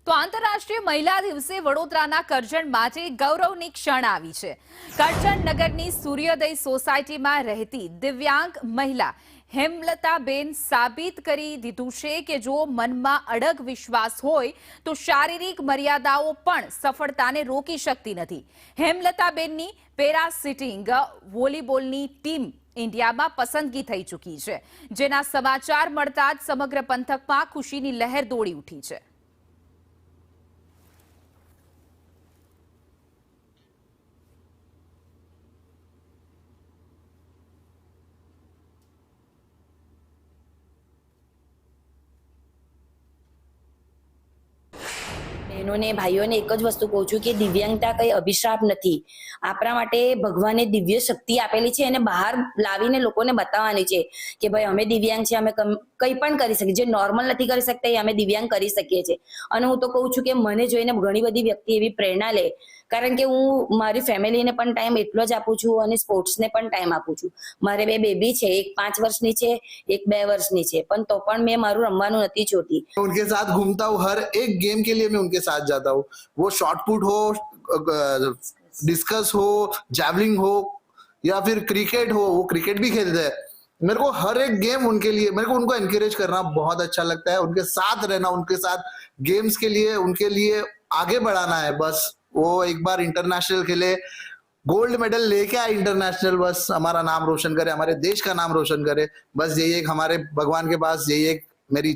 તો આંતરરાષ્ટ્રીય મહિલા દિવસે વડોદરાના કરજણ માટે ગૌરવની ક્ષણ આવી છે। કરજણ નગરની સૂર્યોદય સોસાયટીમાં રહેતી દિવ્યાંગ મહિલા હેમલતાબેન સાબિત કરી દીધું છે કે જો મનમાં અડગ વિશ્વાસ હોય તો શારીરિક મર્યાદાઓ પણ સફળતાને રોકી શકતી નથી। હેમલતાબેનની પેરાસિટિંગ વોલીબોલની ટીમ ઇન્ડિયામાં પસંદગી થઈ ચૂકી છે, જેના સમાચાર મળતા જ સમગ્ર પંથકમાં ખુશીની લહેર દોડી ઉઠી છે। બહેનોને ભાઈઓને એક જ વસ્તુ કહું છું કે દિવ્યાંગતા કઈ અભિશાપ નથી। આપણા માટે ભગવાને દિવ્ય શક્તિ આપેલી છે અને બહાર લાવીને લોકોને બતાવવાની છે કે ભાઈ અમે દિવ્યાંગ છે, અમે કંઈ પણ કરી શકીએ। જે નોર્મલ નથી કરી શકતા એ અમે દિવ્યાંગ કરી શકીએ છીએ। અને હું તો કહું છું કે મને જોઈને ઘણી બધી વ્યક્તિ એવી પ્રેરણા લે, કારણ કે હું મારી ફેમિલીને પણ ટાઈમ એટલો જ આપું છું અને સ્પોર્ટ્સને પણ ટાઈમ આપું છું। મારે 2 બેબી છે, એક 5 વર્ષની છે, એક 2 વર્ષની છે, પણ તો પણ મેં મારું રમવાનું નથી છોડતી। उनके साथ घूमता हूँ, हर एक गेम के लिए मैं उनके साथ जाता हूँ। वो शॉट पुट हो, डिस्कस हो, जैवलिंग हो या फिर क्रिकेट हो, वो क्रिकेट भी खेलते हैं। मेरे को हर एक गेम उनके लिए, मेरे को उनको एनकरेज करना बहुत अच्छा लगता है। उनके साथ रहना, उनके साथ गेम्स के लिए उनके लिए आगे बढ़ाना है। बस वो एक बार इंटरनेशनल खेले, गोल्ड मेडल लेके आए इंटरनेशनल, बस हमारा नाम रोशन करे, हमारे देश का नाम रोशन करे। बस यही एक हमारे भगवान के पास यही एक मेरी